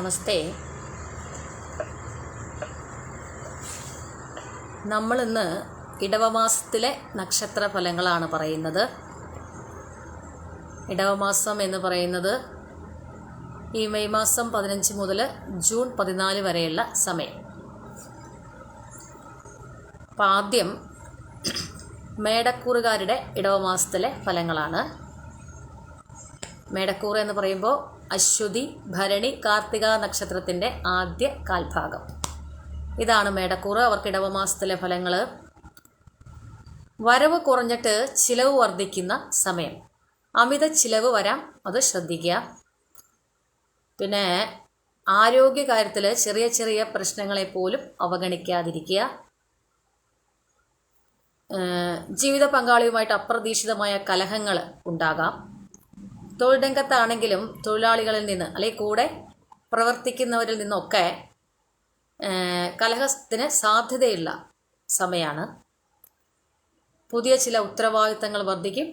നമസ്തേ. നമ്മളിന്ന് ഇടവമാസത്തിലെ നക്ഷത്ര ഫലങ്ങളാണ് പറയുന്നത്. ഇടവമാസം എന്ന് പറയുന്നത് ഈ മെയ് മാസം 15 മുതൽ ജൂൺ 14 വരെയുള്ള സമയം. അപ്പം ആദ്യം മേടക്കൂറുകാരുടെ ഇടവമാസത്തിലെ ഫലങ്ങളാണ്. മേടക്കൂറ് എന്ന് പറയുമ്പോൾ അശ്വതി, ഭരണി, കാർത്തിക നക്ഷത്രത്തിൻ്റെ ആദ്യ കാൽഭാഗം. ഇതാണ് മേടക്കൂറ്. അവർക്ക് ഇടവമാസത്തിലെ ഫലങ്ങൾ. വരവ് കുറഞ്ഞിട്ട് ചിലവ് വർദ്ധിക്കുന്ന സമയം. അമിത ചിലവ് വരാം, അത് ശ്രദ്ധിക്കുക. പിന്നെ ആരോഗ്യകാര്യത്തിൽ ചെറിയ ചെറിയ പ്രശ്നങ്ങളെപ്പോലും അവഗണിക്കാതിരിക്കുക. ജീവിത പങ്കാളിയുമായിട്ട് അപ്രതീക്ഷിതമായ കലഹങ്ങൾ ഉണ്ടാകാം. തൊഴിൽ രംഗത്താണെങ്കിലും തൊഴിലാളികളിൽ നിന്ന് അല്ലെങ്കിൽ കൂടെ പ്രവർത്തിക്കുന്നവരിൽ നിന്നൊക്കെ കലഹത്തിന് സാധ്യതയുള്ള സമയമാണ്. പുതിയ ചില ഉത്തരവാദിത്തങ്ങൾ വർദ്ധിക്കും.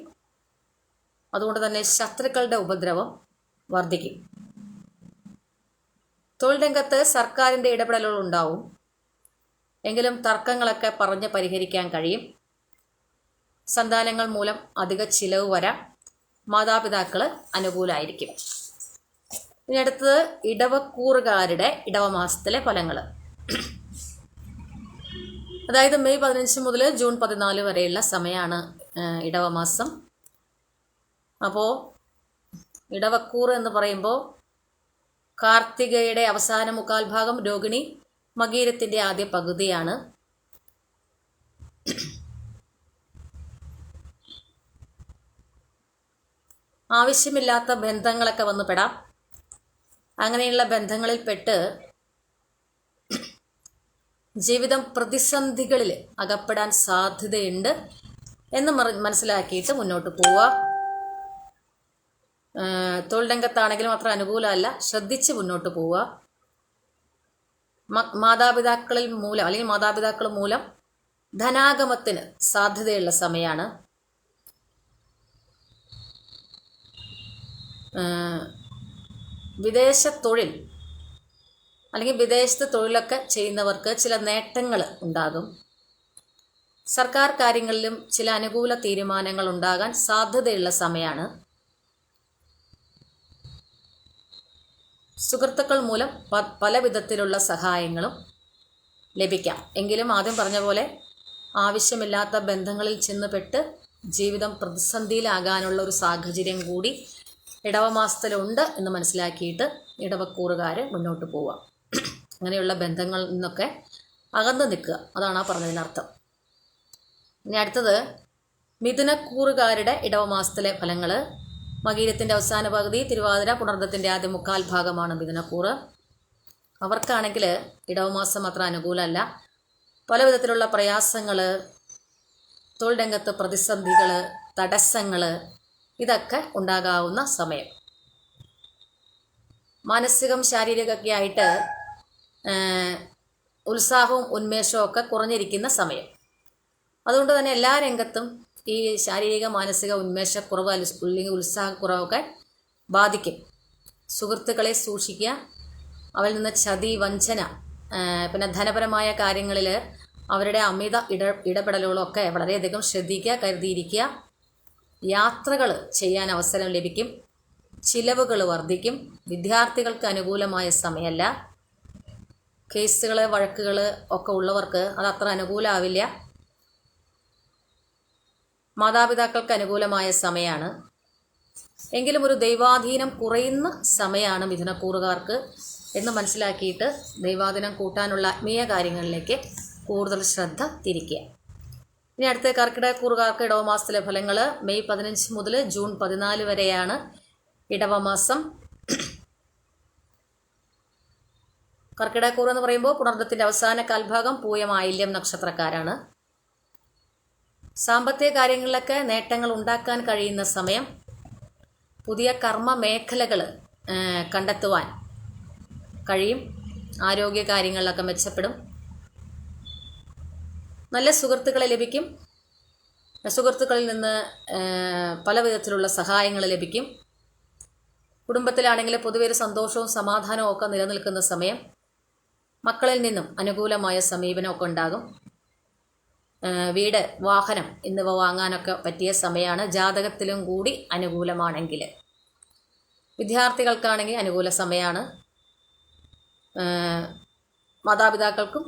അതുകൊണ്ട് തന്നെ ശത്രുക്കളുടെ ഉപദ്രവം വർദ്ധിക്കും. തൊഴിൽ രംഗത്ത് സർക്കാരിൻ്റെ ഇടപെടലുകൾ ഉണ്ടാവും. എങ്കിലും തർക്കങ്ങളൊക്കെ പറഞ്ഞ് പരിഹരിക്കാൻ കഴിയും. സന്താനങ്ങൾ മൂലം അധിക ചിലവ് വരാം. മാതാപിതാക്കൾ അനുകൂലമായിരിക്കും. ഇനി അടുത്തത് ഇടവക്കൂറുകാരുടെ ഇടവമാസത്തിലെ ഫലങ്ങൾ. അതായത് മെയ് 15 മുതൽ ജൂൺ 14 വരെയുള്ള സമയമാണ് ഇടവമാസം. അപ്പോൾ ഇടവക്കൂറ് എന്ന് പറയുമ്പോൾ കാർത്തികയുടെ അവസാന മുക്കാൽ ഭാഗം, രോഹിണി, മകീരത്തിൻ്റെ ആദ്യ പകുതിയാണ്. ആവശ്യമില്ലാത്ത ബന്ധങ്ങളൊക്കെ വന്നു പെടാം. അങ്ങനെയുള്ള ബന്ധങ്ങളിൽ പെട്ട് ജീവിതം പ്രതിസന്ധികളിൽ അകപ്പെടാൻ സാധ്യതയുണ്ട് എന്ന് മനസ്സിലാക്കിയിട്ട് മുന്നോട്ട് പോവുക. തൊഴിൽ രംഗത്താണെങ്കിലും അത്ര അനുകൂലമല്ല, ശ്രദ്ധിച്ച് മുന്നോട്ട് പോവുക. മാതാപിതാക്കൾ മൂലം ധനാഗമത്തിന് സാധ്യതയുള്ള സമയമാണ്. വിദേശ തൊഴിൽ അല്ലെങ്കിൽ വിദേശത്ത് തൊഴിലൊക്കെ ചെയ്യുന്നവർക്ക് ചില നേട്ടങ്ങൾ ഉണ്ടാകും. സർക്കാർ കാര്യങ്ങളിലും ചില അനുകൂല തീരുമാനങ്ങൾ ഉണ്ടാകാൻ സാധ്യതയുള്ള സമയമാണ്. സുഹൃത്തുക്കൾ മൂലം പല വിധത്തിലുള്ള സഹായങ്ങളും ലഭിക്കാം. എങ്കിലും ആദ്യം പറഞ്ഞ പോലെ ആവശ്യമില്ലാത്ത ബന്ധങ്ങളിൽ ചെന്നുപെട്ട് ജീവിതം പ്രതിസന്ധിയിലാകാനുള്ള ഒരു സാഹചര്യം കൂടി ഇടവമാസത്തിലുണ്ട് എന്ന് മനസ്സിലാക്കിയിട്ട് ഇടവക്കൂറുകാർ മുന്നോട്ട് പോവുക. അങ്ങനെയുള്ള ബന്ധങ്ങളിൽ നിന്നൊക്കെ അകന്നു നിൽക്കുക. അതാണ് ആ പറഞ്ഞതിനർത്ഥം. ഇനി അടുത്തത് മിഥുനക്കൂറുകാരുടെ ഇടവമാസത്തിലെ ഫലങ്ങൾ. മകീരത്തിൻ്റെ അവസാന പകുതി, തിരുവാതിര, പുണർദത്തിൻ്റെ ആദ്യ മുക്കാൽ ഭാഗമാണ് മിഥുനക്കൂറ്. അവർക്കാണെങ്കിൽ ഇടവമാസം അത്ര അനുകൂലമല്ല. പല വിധത്തിലുള്ള പ്രയാസങ്ങൾ, തൊഴിൽ രംഗത്ത് പ്രതിസന്ധികൾ, തടസ്സങ്ങൾ, ഇതൊക്കെ ഉണ്ടാകാവുന്ന സമയം. മാനസികം ശാരീരികമൊക്കെ ആയിട്ട് ഉത്സാഹവും ഉന്മേഷവും ഒക്കെ കുറഞ്ഞിരിക്കുന്ന സമയം. അതുകൊണ്ട് തന്നെ എല്ലാ രംഗത്തും ഈ ശാരീരിക മാനസിക ഉന്മേഷക്കുറവ് അല്ലെങ്കിൽ ഉത്സാഹക്കുറവൊക്കെ ബാധിക്കും. സുഹൃത്തുക്കളെ സൂക്ഷിക്കുക. അവരിൽ നിന്ന് ചതി, വഞ്ചന, പിന്നെ ധനപരമായ കാര്യങ്ങളിൽ അവരുടെ അമിത ഇടപെടലുകളൊക്കെ വളരെയധികം ശ്രദ്ധിക്കുക, കരുതിയിരിക്കുക. യാത്രകൾ ചെയ്യാൻ അവസരം ലഭിക്കും. ചിലവുകൾ വർദ്ധിക്കും. വിദ്യാർത്ഥികൾക്ക് അനുകൂലമായ സമയമല്ല. കേസുകൾ, വഴക്കുകൾ ഒക്കെ ഉള്ളവർക്ക് അതത്ര അനുകൂലമാവില്ല. മാതാപിതാക്കൾക്ക് അനുകൂലമായ സമയമാണ്. എങ്കിലും ഒരു ദൈവാധീനം കുറയുന്ന സമയമാണ് മിഥുനക്കൂറുകാർക്ക് എന്ന് മനസ്സിലാക്കിയിട്ട് ദൈവാധീനം കൂട്ടാനുള്ള ആത്മീയ കാര്യങ്ങളിലേക്ക് കൂടുതൽ ശ്രദ്ധ തിരിക്കുക. ഇനി അടുത്ത കർക്കിടകക്കൂറുകാർക്ക് ഇടവമാസത്തിലെ ഫലങ്ങൾ. മെയ് 15 മുതൽ ജൂൺ 14 വരെയാണ് ഇടവമാസം. കർക്കിടകക്കൂറ് എന്ന് പറയുമ്പോൾ പുണർദത്തിൻ്റെ അവസാന കാൽഭാഗം, പൂയം, ആയില്യം നക്ഷത്രക്കാരാണ്. സാമ്പത്തിക കാര്യങ്ങളിലൊക്കെ നേട്ടങ്ങൾ ഉണ്ടാക്കാൻ കഴിയുന്ന സമയം. പുതിയ കർമ്മ മേഖലകൾ കണ്ടെത്തുവാൻ കഴിയും. ആരോഗ്യ കാര്യങ്ങളിലൊക്കെ മെച്ചപ്പെടും. നല്ല സുഹൃത്തുക്കളെ ലഭിക്കും. സുഹൃത്തുക്കളിൽ നിന്ന് പല വിധത്തിലുള്ള സഹായങ്ങൾ ലഭിക്കും. കുടുംബത്തിലാണെങ്കിൽ പൊതുവെ ഒരു സന്തോഷവും സമാധാനവും ഒക്കെ നിലനിൽക്കുന്ന സമയം. മക്കളിൽ നിന്നും അനുകൂലമായ സമീപനമൊക്കെ ഉണ്ടാകും. വീട്, വാഹനം എന്നിവ വാങ്ങാനൊക്കെ പറ്റിയ സമയമാണ്. ജാതകത്തിലും കൂടി അനുകൂലമാണെങ്കിൽ. വിദ്യാർത്ഥികൾക്കാണെങ്കിൽ അനുകൂല സമയമാണ്. മാതാപിതാക്കൾക്കും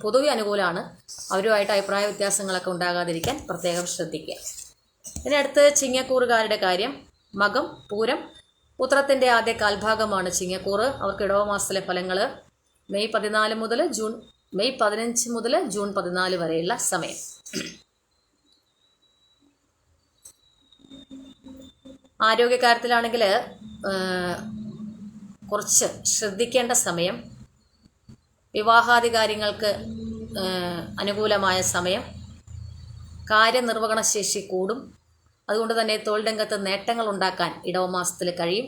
പൊതുവെ അനുകൂലമാണ്. അവരുമായിട്ട് അഭിപ്രായ വ്യത്യാസങ്ങളൊക്കെ ഉണ്ടാകാതിരിക്കാൻ പ്രത്യേകം ശ്രദ്ധിക്കുക. ഇനി അടുത്ത് ചിങ്ങക്കൂറുകാരുടെ കാര്യം. മകം, പൂരം, ഉത്രത്തിൻ്റെ ആദ്യ കാൽഭാഗമാണ് ചിങ്ങക്കൂറ്. അവർക്ക് ഇടവമാസത്തിലെ ഫലങ്ങൾ മെയ് 15 മുതൽ ജൂൺ 14 വരെയുള്ള സമയം. ആരോഗ്യകാര്യത്തിലാണെങ്കിൽ കുറച്ച് ശ്രദ്ധിക്കേണ്ട സമയം. വിവാഹാദി കാര്യങ്ങൾക്ക് അനുകൂലമായ സമയം. കാര്യനിർവഹണ ശേഷി കൂടും. അതുകൊണ്ട് തന്നെ തൊഴിൽ രംഗത്ത് നേട്ടങ്ങൾ ഉണ്ടാക്കാൻ ഇടവമാസത്തിൽ കഴിയും.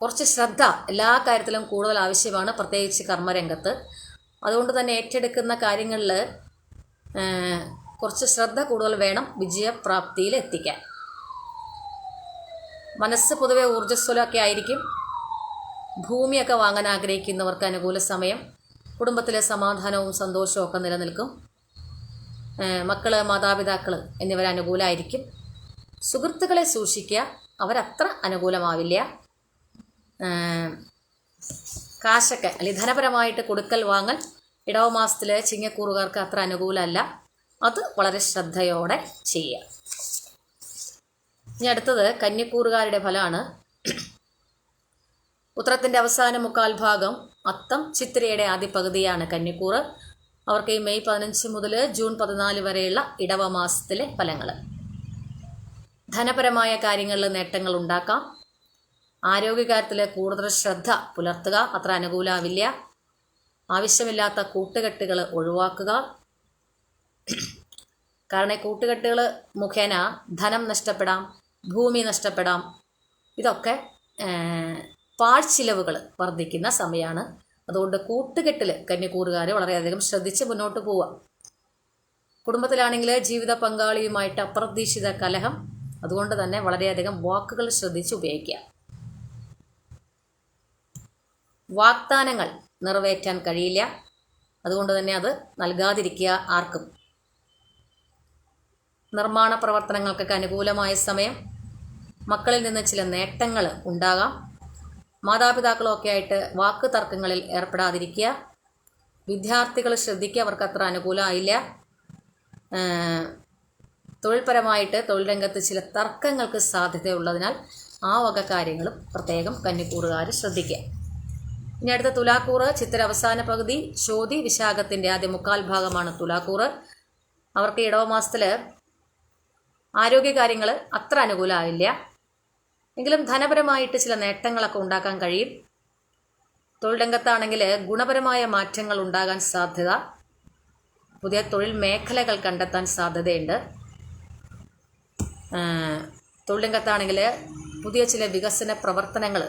കുറച്ച് ശ്രദ്ധ എല്ലാ കാര്യത്തിലും കൂടുതൽ ആവശ്യമാണ്, പ്രത്യേകിച്ച് കർമ്മരംഗത്ത്. അതുകൊണ്ട് തന്നെ ഏറ്റെടുക്കുന്ന കാര്യങ്ങളിൽ കുറച്ച് ശ്രദ്ധ കൂടുതൽ വേണം വിജയപ്രാപ്തിയിൽ എത്തിക്കാൻ. മനസ്സ് പൊതുവെ ഊർജ്ജസ്വലമൊക്കെ ആയിരിക്കും. ഭൂമിയൊക്കെ വാങ്ങാൻ ആഗ്രഹിക്കുന്നവർക്ക് അനുകൂല സമയം. കുടുംബത്തിലെ സമാധാനവും സന്തോഷവും ഒക്കെ നിലനിൽക്കും. മക്കൾ, മാതാപിതാക്കൾ എന്നിവർ അനുകൂലമായിരിക്കും. സുഹൃത്തുക്കളെ സൂക്ഷിക്കുക, അവരത്ര അനുകൂലമാവില്ല. കാശൊക്കെ അല്ലെങ്കിൽ ധനപരമായിട്ട് കൊടുക്കൽ വാങ്ങൽ ഇടവമാസത്തിലെ ചിങ്ങക്കൂറുകാർക്ക് അത്ര അനുകൂലമല്ല. അത് വളരെ ശ്രദ്ധയോടെ ചെയ്യുക. ഇനി അടുത്തത് കന്നിക്കൂറുകാരുടെ ഫലമാണ്. ഉത്രത്തിൻ്റെ അവസാന മുക്കാൽ ഭാഗം, അത്തം ചിത്തിരയുടെ ആദ്യ പകുതിയാണ് കന്നിക്കൂറ്. അവർക്ക് ഈ മെയ് 15 മുതൽ ജൂൺ 14 വരെയുള്ള ഇടവമാസത്തിലെ ഫലങ്ങൾ. ധനപരമായ കാര്യങ്ങളിൽ നേട്ടങ്ങൾ ഉണ്ടാക്കാം. ആരോഗ്യകാര്യത്തിൽ കൂടുതൽ ശ്രദ്ധ പുലർത്തുക, അത്ര അനുകൂലമാവില്ല. ആവശ്യമില്ലാത്ത കൂട്ടുകെട്ടുകൾ ഒഴിവാക്കുക. കാരണം ഈ കൂട്ടുകെട്ടുകൾ മുഖേന ധനം നഷ്ടപ്പെടാം, ഭൂമി നഷ്ടപ്പെടാം. ഇതൊക്കെ പാഴ്ചിലവുകൾ വർദ്ധിക്കുന്ന സമയമാണ്. അതുകൊണ്ട് കൂട്ടുകെട്ടിൽ കന്നിക്കൂറുകാർ വളരെയധികം ശ്രദ്ധിച്ച് മുന്നോട്ട് പോവുക. കുടുംബത്തിലാണെങ്കിൽ ജീവിത പങ്കാളിയുമായിട്ട് അപ്രതീക്ഷിത കലഹം. അതുകൊണ്ട് തന്നെ വളരെയധികം വാക്കുകൾ ശ്രദ്ധിച്ച് ഉപയോഗിക്കുക. വാഗ്ദാനങ്ങൾ നിറവേറ്റാൻ കഴിയില്ല. അതുകൊണ്ട് തന്നെ അത് നൽകാതിരിക്കുക ആർക്കും. നിർമ്മാണ പ്രവർത്തനങ്ങൾക്കൊക്കെ അനുകൂലമായ സമയം. മക്കളിൽ നിന്ന് ചില നേട്ടങ്ങൾ ഉണ്ടാകാം. മാതാപിതാക്കളൊക്കെ ആയിട്ട് വാക്ക് തർക്കങ്ങളിൽ ഏർപ്പെടാതിരിക്കുക. വിദ്യാർത്ഥികൾ ശ്രദ്ധിക്കുക, അവർക്ക് അത്ര അനുകൂലമായില്ല. തൊഴിൽപരമായിട്ട് തൊഴിൽ രംഗത്ത് ചില തർക്കങ്ങൾക്ക് സാധ്യതയുള്ളതിനാൽ ആ വക കാര്യങ്ങളും പ്രത്യേകം കന്നിക്കൂറുകാർ ശ്രദ്ധിക്കുക. ഇനി അടുത്ത തുലാക്കൂറ്. ചിത്തിര അവസാന പകുതി, ചോതി വിശാഖത്തിൻ്റെ ആദ്യ മുക്കാൽ ഭാഗമാണ് തുലാക്കൂറ്. അവർക്ക് ഇടവമാസത്തിൽ ആരോഗ്യകാര്യങ്ങൾ അത്ര അനുകൂലമാവില്ല. എങ്കിലും ധനപരമായിട്ട് ചില നേട്ടങ്ങളൊക്കെ ഉണ്ടാക്കാൻ കഴിയും. തൊഴിൽ രംഗത്താണെങ്കിൽ ഗുണപരമായ മാറ്റങ്ങൾ ഉണ്ടാകാൻ സാധ്യത. പുതിയ തൊഴിൽ മേഖലകൾ കണ്ടെത്താൻ സാധ്യതയുണ്ട്. തൊഴിൽ രംഗത്താണെങ്കിൽ പുതിയ ചില വികസന പ്രവർത്തനങ്ങൾ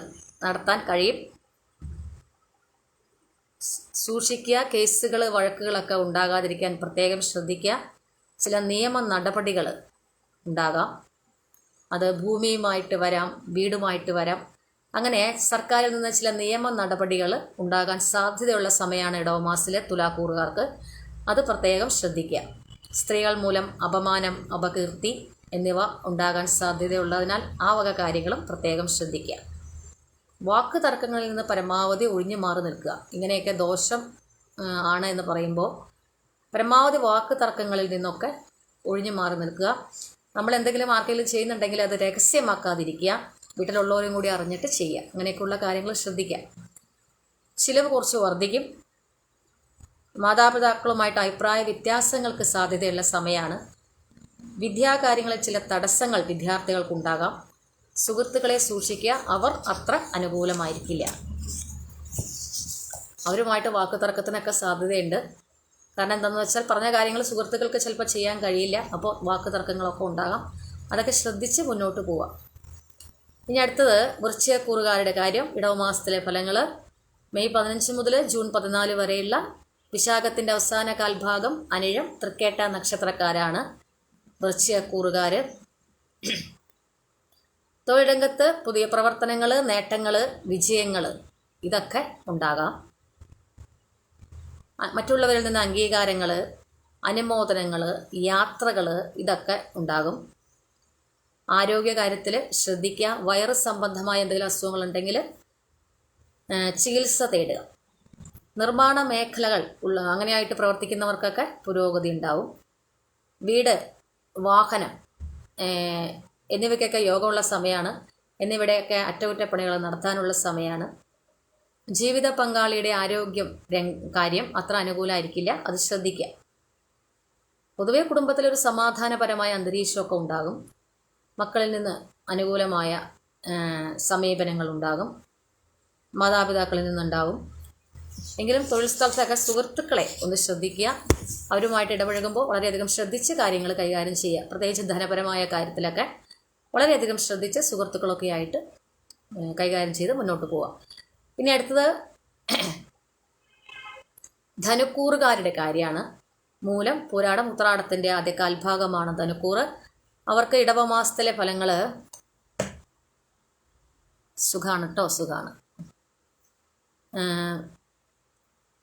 നടത്താൻ കഴിയും. സൂക്ഷിക്കുക, കേസുകൾ, വഴക്കുകളൊക്കെ ഉണ്ടാകാതിരിക്കാൻ പ്രത്യേകം ശ്രദ്ധിക്കുക. ചില നിയമ നടപടികൾ ഉണ്ടാകാം. അത് ഭൂമിയുമായിട്ട് വരാം, വീടുമായിട്ട് വരാം. അങ്ങനെ സർക്കാരിൽ നിന്ന് ചില നിയമ നടപടികൾ ഉണ്ടാകാൻ സാധ്യതയുള്ള സമയമാണ് ഇടവമാസത്തിലെ തുലാക്കൂറുകാർക്ക്. അത് പ്രത്യേകം ശ്രദ്ധിക്കുക. സ്ത്രീകൾ മൂലം അപമാനം, അപകീർത്തി എന്നിവ ഉണ്ടാകാൻ സാധ്യതയുള്ളതിനാൽ ആ വക കാര്യങ്ങളും പ്രത്യേകം ശ്രദ്ധിക്കുക. വാക്ക് തർക്കങ്ങളിൽ നിന്ന് പരമാവധി ഒഴിഞ്ഞു മാറി നിൽക്കുക. ഇങ്ങനെയൊക്കെ ദോഷം ആണ് എന്ന് പറയുമ്പോൾ പരമാവധി വാക്ക് തർക്കങ്ങളിൽ നിന്നൊക്കെ ഒഴിഞ്ഞു മാറി നിൽക്കുക. നമ്മൾ എന്തെങ്കിലും ആർക്കെങ്കിലും ചെയ്യുന്നുണ്ടെങ്കിൽ അത് രഹസ്യമാക്കാതിരിക്കുക. വീട്ടിലുള്ളവരും കൂടി അറിഞ്ഞിട്ട് ചെയ്യുക. അങ്ങനെയൊക്കെയുള്ള കാര്യങ്ങൾ ശ്രദ്ധിക്കുക. ചിലവ് കുറച്ച് വർദ്ധിക്കും. മാതാപിതാക്കളുമായിട്ട് അഭിപ്രായ വ്യത്യാസങ്ങൾക്ക് സാധ്യതയുള്ള സമയമാണ്. വിദ്യാകാര്യങ്ങളിൽ ചില തടസ്സങ്ങൾ വിദ്യാർത്ഥികൾക്കുണ്ടാകാം. സുഹൃത്തുക്കളെ സൂക്ഷിക്കുക, അവർ അത്ര അനുകൂലമായിരിക്കില്ല. അവരുമായിട്ട് വാക്കുതർക്കത്തിനൊക്കെ സാധ്യതയുണ്ട്. കാരണം എന്താണെന്ന് വെച്ചാൽ പറഞ്ഞ കാര്യങ്ങൾ സുഹൃത്തുക്കൾക്ക് ചിലപ്പോൾ ചെയ്യാൻ കഴിയില്ല. അപ്പോൾ വാക്ക് തർക്കങ്ങളൊക്കെ ഉണ്ടാകാം. അതൊക്കെ ശ്രദ്ധിച്ച് മുന്നോട്ട് പോവാം. ഇനി അടുത്തത് വൃശ്ചികക്കൂറുകാരുടെ കാര്യം. ഇടവമാസത്തിലെ ഫലങ്ങൾ മെയ് 15 മുതൽ ജൂൺ 14 വരെയുള്ള വിശാഖത്തിൻ്റെ അവസാന കാൽഭാഗം, അനിഴം, തൃക്കേട്ട നക്ഷത്രക്കാരാണ് വൃശ്ചികക്കൂറുകാർ. തൊഴിൽ രംഗത്ത് പുതിയ പ്രവർത്തനങ്ങൾ, നേട്ടങ്ങൾ, വിജയങ്ങൾ ഇതൊക്കെ ഉണ്ടാകാം. മറ്റുള്ളവരിൽ നിന്ന് അംഗീകാരങ്ങൾ, അനുമോദനങ്ങൾ, യാത്രകൾ ഇതൊക്കെ ഉണ്ടാകും. ആരോഗ്യകാര്യത്തിൽ ശ്രദ്ധിക്കുക. വയറ് സംബന്ധമായ എന്തെങ്കിലും അസുഖങ്ങളുണ്ടെങ്കിൽ ചികിത്സ തേടുക. നിർമ്മാണ മേഖലകൾ അങ്ങനെയായിട്ട് പ്രവർത്തിക്കുന്നവർക്കൊക്കെ പുരോഗതി ഉണ്ടാവും. വീട്, വാഹനം എന്നിവയ്ക്കൊക്കെ യോഗമുള്ള സമയമാണ്. എന്നിവിടെയൊക്കെ അറ്റകുറ്റപ്പണികൾ നടത്താനുള്ള സമയമാണ്. ജീവിത പങ്കാളിയുടെ ആരോഗ്യം കാര്യം അത്ര അനുകൂലമായിരിക്കില്ല, അത് ശ്രദ്ധിക്കുക. പൊതുവെ കുടുംബത്തിലൊരു സമാധാനപരമായ അന്തരീക്ഷമൊക്കെ ഉണ്ടാകും. മക്കളിൽ നിന്ന് അനുകൂലമായ സമീപനങ്ങൾ ഉണ്ടാകും, മാതാപിതാക്കളിൽ നിന്നുണ്ടാകും. എങ്കിലും തൊഴിൽ സ്ഥലത്തൊക്കെ സുഹൃത്തുക്കളെ ഒന്ന് ശ്രദ്ധിക്കുക. അവരുമായിട്ട് ഇടപഴകുമ്പോൾ വളരെയധികം ശ്രദ്ധിച്ച് കാര്യങ്ങൾ കൈകാര്യം ചെയ്യുക. പ്രത്യേകിച്ച് ധനപരമായ കാര്യത്തിലൊക്കെ വളരെയധികം ശ്രദ്ധിച്ച് സുഹൃത്തുക്കളൊക്കെ ആയിട്ട് കൈകാര്യം ചെയ്ത് മുന്നോട്ട് പോവുക. പിന്നെ അടുത്തത് ധനുക്കൂറുകാരുടെ കാര്യമാണ്. മൂലം, പൂരാടം, ഉത്രാടത്തിൻ്റെ ആദ്യ കാൽഭാഗമാണ് ധനുക്കൂറ്. അവർക്ക് ഇടവമാസത്തിലെ ഫലങ്ങൾ സുഖമാണ് കേട്ടോ, സുഖമാണ്.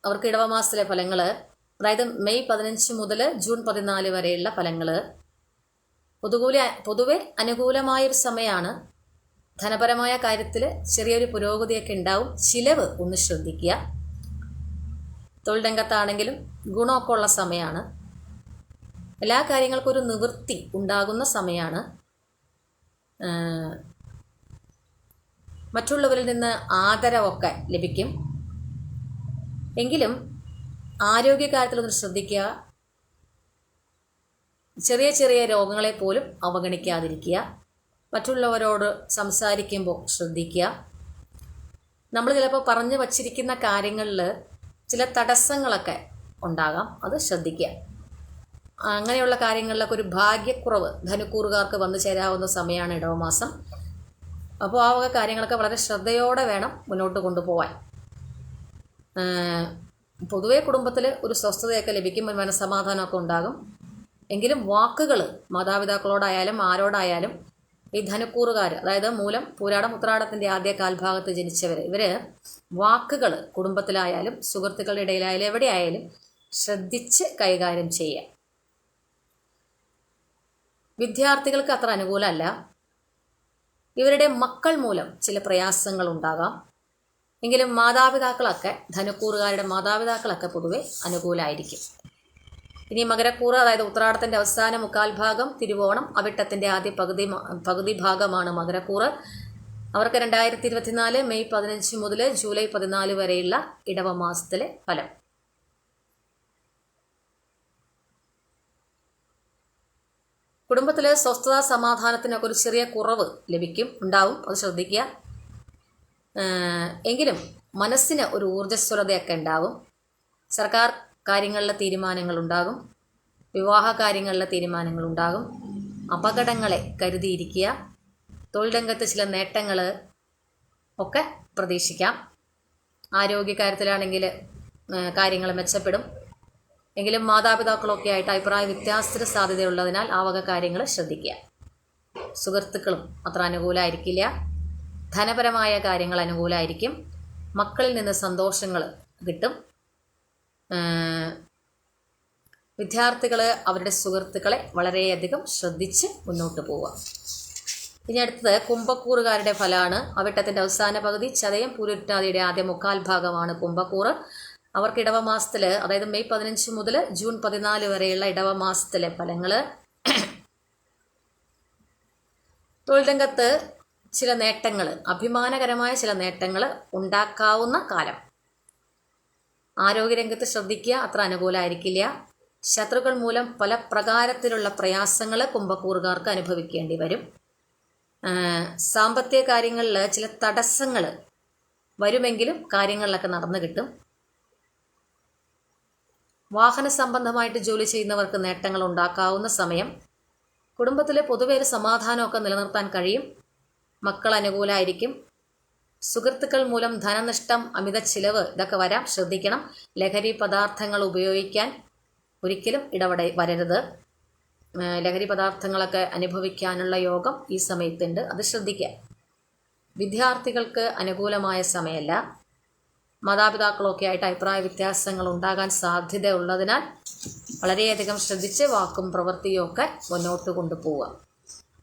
അവർക്ക് ഇടവമാസത്തിലെ ഫലങ്ങൾ, അതായത് മെയ് 15 മുതൽ ജൂൺ 14 വരെയുള്ള ഫലങ്ങൾ പൊതുവെ അനുകൂലമായൊരു സമയമാണ്. ധനപരമായ കാര്യത്തിൽ ചെറിയൊരു പുരോഗതിയൊക്കെ ഉണ്ടാവും. ചിലവ് ഒന്ന് ശ്രദ്ധിക്കുക. തൊഴിൽ രംഗത്താണെങ്കിലും ഗുണമൊക്കെ ഉള്ള സമയമാണ്. എല്ലാ കാര്യങ്ങൾക്കും ഒരു നിവൃത്തി ഉണ്ടാകുന്ന സമയമാണ്. മറ്റുള്ളവരിൽ നിന്ന് ആദരവൊക്കെ ലഭിക്കും. എങ്കിലും ആരോഗ്യകാര്യത്തിലൊന്ന് ശ്രദ്ധിക്കുക. ചെറിയ ചെറിയ രോഗങ്ങളെ പോലും അവഗണിക്കാതിരിക്കുക. മറ്റുള്ളവരോട് സംസാരിക്കുമ്പോൾ ശ്രദ്ധിക്കുക. നമ്മൾ ചിലപ്പോൾ പറഞ്ഞു വച്ചിരിക്കുന്ന കാര്യങ്ങളിൽ ചില തടസ്സങ്ങളൊക്കെ ഉണ്ടാകാം, അത് ശ്രദ്ധിക്കുക. അങ്ങനെയുള്ള കാര്യങ്ങളിലൊക്കെ ഒരു ഭാഗ്യക്കുറവ് ധനുക്കൂറുകാർക്ക് വന്നു ചേരാവുന്ന സമയമാണ് ഇടവമാസം. അപ്പോൾ ആ വക കാര്യങ്ങളൊക്കെ വളരെ ശ്രദ്ധയോടെ വേണം മുന്നോട്ട് കൊണ്ടുപോകാൻ. പൊതുവേ കുടുംബത്തിൽ ഒരു സ്വസ്ഥതയൊക്കെ ലഭിക്കും, ഒരു മനസ്സമാധാനമൊക്കെ ഉണ്ടാകും. എങ്കിലും വാക്കുകൾ മാതാപിതാക്കളോടായാലും ആരോടായാലും ഈ ധനുക്കൂറുകാർ, അതായത് മൂലം, പൂരാടം, ഉത്രാടത്തിൻ്റെ ആദ്യ കാൽഭാഗത്ത് ജനിച്ചവർ, ഇവർ വാക്കുകൾ കുടുംബത്തിലായാലും സുഹൃത്തുക്കളുടെ ഇടയിലായാലും എവിടെയായാലും ശ്രദ്ധിച്ച് കൈകാര്യം ചെയ്യുക. വിദ്യാർത്ഥികൾക്ക് അത്ര അനുകൂലമല്ല. ഇവരുടെ മക്കൾ മൂലം ചില പ്രയാസങ്ങൾ ഉണ്ടാകാം. എങ്കിലും മാതാപിതാക്കളൊക്കെ, ധനുക്കൂറുകാരുടെ മാതാപിതാക്കളൊക്കെ പൊതുവെ അനുകൂലമായിരിക്കും. ഇനി മകരക്കൂറ്, അതായത് ഉത്രാടത്തിൻ്റെ അവസാന മുക്കാൽ ഭാഗം, തിരുവോണം, അവിട്ടത്തിൻ്റെ ആദ്യ പകുതി ഭാഗമാണ് മകരക്കൂറ്. അവർക്ക് 2024 മെയ് 15 മുതൽ ജൂലൈ 14 വരെയുള്ള ഇടവമാസത്തിലെ ഫലം. കുടുംബത്തിലെ സ്വസ്ഥതാ സമാധാനത്തിനൊക്കെ ഒരു ചെറിയ കുറവ് ഉണ്ടാവും, അത് ശ്രദ്ധിക്കുക. എങ്കിലും മനസ്സിന് ഒരു ഊർജ്ജസ്വലതയൊക്കെ ഉണ്ടാവും. സർക്കാർ കാര്യങ്ങളിലെ തീരുമാനങ്ങൾ ഉണ്ടാകും, വിവാഹ കാര്യങ്ങളിലെ തീരുമാനങ്ങൾ ഉണ്ടാകും. അപകടങ്ങളെ കരുതിയിരിക്കുക. തൊഴിൽ രംഗത്ത് ചില നേട്ടങ്ങൾ ഒക്കെ പ്രതീക്ഷിക്കാം. ആരോഗ്യകാര്യത്തിലാണെങ്കിൽ കാര്യങ്ങൾ മെച്ചപ്പെടും. എങ്കിലും മാതാപിതാക്കളൊക്കെ ആയിട്ട് അഭിപ്രായ വ്യത്യാസത്തിന് സാധ്യതയുള്ളതിനാൽ ആ വക കാര്യങ്ങൾ ശ്രദ്ധിക്കുക. സുഹൃത്തുക്കളും അത്ര അനുകൂലമായിരിക്കില്ല. ധനപരമായ കാര്യങ്ങൾ അനുകൂലമായിരിക്കും. മക്കളിൽ നിന്ന് സന്തോഷങ്ങൾ കിട്ടും. വിദ്യാർത്ഥികൾ അവരുടെ സുഹൃത്തുക്കളെ വളരെയധികം ശ്രദ്ധിച്ച് മുന്നോട്ട് പോവുക. ഇനി അടുത്തത് കുംഭക്കൂറുകാരുടെ ഫലമാണ്. അവിട്ടത്തിൻ്റെ അവസാന പകുതി, ചതയം, പൂരുരുട്ടാതിയുടെ ആദ്യ മുക്കാൽ ഭാഗമാണ് കുംഭക്കൂറ്. അവർക്ക് ഇടവമാസത്തിൽ, അതായത് മെയ് 15 മുതൽ ജൂൺ 14 വരെയുള്ള ഇടവമാസത്തിലെ ഫലങ്ങൾ. തൊഴിൽ രംഗത്ത് ചില നേട്ടങ്ങൾ, അഭിമാനകരമായ ചില നേട്ടങ്ങൾ ഉണ്ടാക്കാവുന്ന കാലം. ആരോഗ്യരംഗത്ത് ശ്രദ്ധിക്കുക, അത്ര അനുകൂലമായിരിക്കില്ല. ശത്രുക്കൾ മൂലം പല പ്രകാരത്തിലുള്ള പ്രയാസങ്ങൾ കുംഭക്കൂറുകാർക്ക് അനുഭവിക്കേണ്ടി വരും. സാമ്പത്തിക കാര്യങ്ങളിൽ ചില തടസ്സങ്ങൾ വരുമെങ്കിലും കാര്യങ്ങളിലൊക്കെ നടന്നു കിട്ടും. വാഹന സംബന്ധമായിട്ട് ജോലി ചെയ്യുന്നവർക്ക് നേട്ടങ്ങൾ ഉണ്ടാക്കാവുന്ന സമയം. കുടുംബത്തിലെ പൊതുവെ ഒരു സമാധാനമൊക്കെ നിലനിർത്താൻ കഴിയും. മക്കൾ അനുകൂലമായിരിക്കും. സുഹൃത്തുക്കൾ മൂലം ധനനഷ്ടം, അമിത ചിലവ് ഇതൊക്കെ വരാം, ശ്രദ്ധിക്കണം. ലഹരി പദാർത്ഥങ്ങൾ ഉപയോഗിക്കാൻ ഒരിക്കലും വരരുത്. ലഹരി പദാർത്ഥങ്ങളൊക്കെ അനുഭവിക്കാനുള്ള യോഗം ഈ സമയത്തുണ്ട്. അത് ശ്രദ്ധിക്കുക. വിദ്യാർത്ഥികൾക്ക് അനുകൂലമായ സമയമല്ല. മാതാപിതാക്കളൊക്കെ ആയിട്ട് അഭിപ്രായ വ്യത്യാസങ്ങൾ ഉണ്ടാകാൻ സാധ്യത ഉള്ളതിനാൽ വളരെയധികം ശ്രദ്ധിച്ച് വാക്കും പ്രവൃത്തിയും ഒക്കെ മുന്നോട്ട് കൊണ്ടുപോവുക.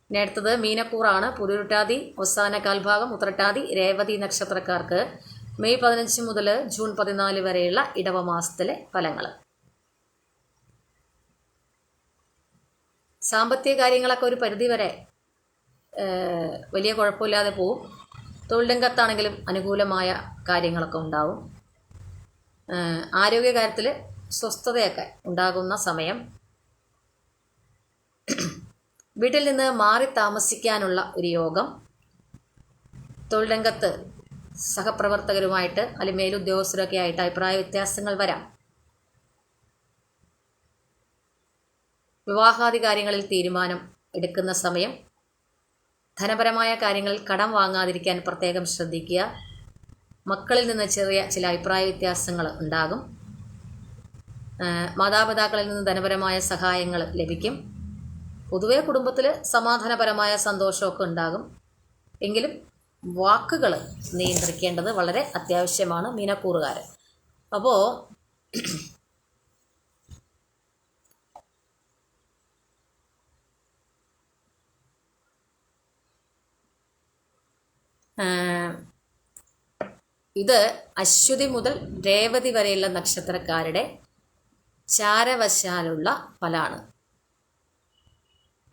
ഇനി അടുത്തത് മീനക്കൂറാണ്. പുതിരുട്ടാതി അവസാന കാൽഭാഗം, ഉത്രട്ടാതി, രേവതി നക്ഷത്രക്കാർക്ക് മെയ് 15 മുതൽ ജൂൺ 14 വരെയുള്ള ഇടവമാസത്തിലെ ഫലങ്ങൾ. സാമ്പത്തിക കാര്യങ്ങളൊക്കെ ഒരു പരിധിവരെ വലിയ കുഴപ്പമില്ലാതെ പോവും. തൊഴിൽ രംഗത്താണെങ്കിലും അനുകൂലമായ കാര്യങ്ങളൊക്കെ ഉണ്ടാവും. ആരോഗ്യകാര്യത്തിൽ സ്വസ്ഥതയൊക്കെ ഉണ്ടാകുന്ന സമയം. വീട്ടിൽ നിന്ന് മാറി താമസിക്കാനുള്ള ഒരു യോഗം. തൊഴിൽ രംഗത്ത് സഹപ്രവർത്തകരുമായിട്ട് അല്ലെങ്കിൽ മേലുദ്യോഗസ്ഥരൊക്കെ ആയിട്ട് അഭിപ്രായ വ്യത്യാസങ്ങൾ വരാം. വിവാഹാദി കാര്യങ്ങളിൽ തീരുമാനം എടുക്കുന്ന സമയം. ധനപരമായ കാര്യങ്ങളിൽ കടം വാങ്ങാതിരിക്കാൻ പ്രത്യേകം ശ്രദ്ധിക്കുക. മക്കളിൽ നിന്ന് ചെറിയ ചില അഭിപ്രായ വ്യത്യാസങ്ങൾ ഉണ്ടാകും. മാതാപിതാക്കളിൽ നിന്ന് ധനപരമായ സഹായങ്ങൾ ലഭിക്കും. പൊതുവെ കുടുംബത്തിൽ സമാധാനപരമായ സന്തോഷമൊക്കെ ഉണ്ടാകും. എങ്കിലും വാക്കുകൾ നിയന്ത്രിക്കേണ്ടത് വളരെ അത്യാവശ്യമാണ് മീനക്കൂറുകാർ. അപ്പോൾ ഇത് അശ്വതി മുതൽ രേവതി വരെയുള്ള നക്ഷത്രക്കാരുടെ ചാരവശാലുള്ള ഫലമാണ്.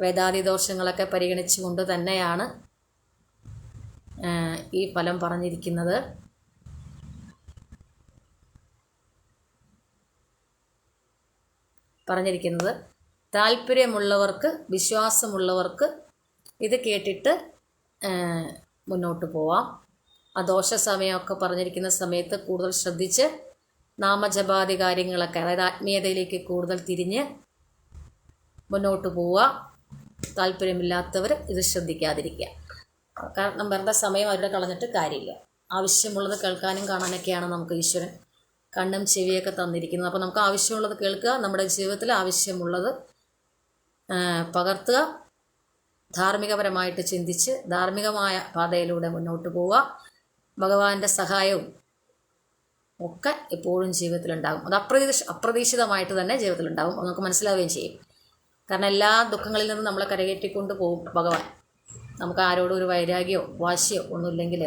വേദാദി ദോഷങ്ങളൊക്കെ പരിഗണിച്ചുകൊണ്ട് തന്നെയാണ് ഈ ഫലം പറഞ്ഞിരിക്കുന്നത്. താല്പര്യമുള്ളവർക്ക്, വിശ്വാസമുള്ളവർക്ക് ഇത് കേട്ടിട്ട് മുന്നോട്ട് പോവാം. ആ ദോഷ സമയമൊക്കെ പറഞ്ഞിരിക്കുന്ന സമയത്ത് കൂടുതൽ ശ്രദ്ധിച്ച് നാമജപാദി കാര്യങ്ങളൊക്കെ, അതായത് ആത്മീയതയിലേക്ക് കൂടുതൽ തിരിഞ്ഞ് മുന്നോട്ട് പോവുക. താല്പര്യമില്ലാത്തവർ ഇത് ശ്രദ്ധിക്കാതിരിക്കുക. കാരണം വെറുതെ സമയം അവരുടെ കളഞ്ഞിട്ട് കാര്യമില്ല. ആവശ്യമുള്ളത് കേൾക്കാനും കാണാനൊക്കെയാണ് നമുക്ക് ഈശ്വരൻ കണ്ണും ചെവിയൊക്കെ തന്നിരിക്കുന്നത്. അപ്പോൾ നമുക്ക് ആവശ്യമുള്ളത് കേൾക്കുക, നമ്മുടെ ജീവിതത്തിൽ ആവശ്യമുള്ളത് പകർത്തുക, ധാർമ്മികപരമായിട്ട് ചിന്തിച്ച് ധാർമ്മികമായ പാതയിലൂടെ മുന്നോട്ട് പോവുക. ഭഗവാന്റെ സഹായവും ഒക്കെ എപ്പോഴും ജീവിതത്തിലുണ്ടാകും. അത് അപ്രതീക്ഷിതമായിട്ട് തന്നെ ജീവിതത്തിലുണ്ടാകും. അത് നമുക്ക് മനസ്സിലാവുകയും ചെയ്യും. കാരണം എല്ലാ ദുഃഖങ്ങളിൽ നിന്നും നമ്മളെ കരകയറ്റിക്കൊണ്ട് പോകും ഭഗവാൻ. നമുക്ക് ആരോടും ഒരു വൈരാഗ്യമോ വാശിയോ ഒന്നുമില്ലെങ്കിൽ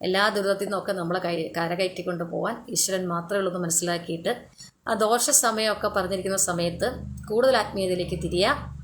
എല്ലാ ദുരിതത്തിൽ നിന്നൊക്കെ നമ്മളെ കരകയറ്റിക്കൊണ്ട് പോകാൻ ഈശ്വരൻ മാത്രമേ ഉള്ളൂ എന്ന് മനസ്സിലാക്കിയിട്ട് ആ ദോഷ സമയമൊക്കെ പറഞ്ഞിരിക്കുന്ന സമയത്ത് കൂടുതൽ ആത്മീയതയിലേക്ക് തിരിയുക.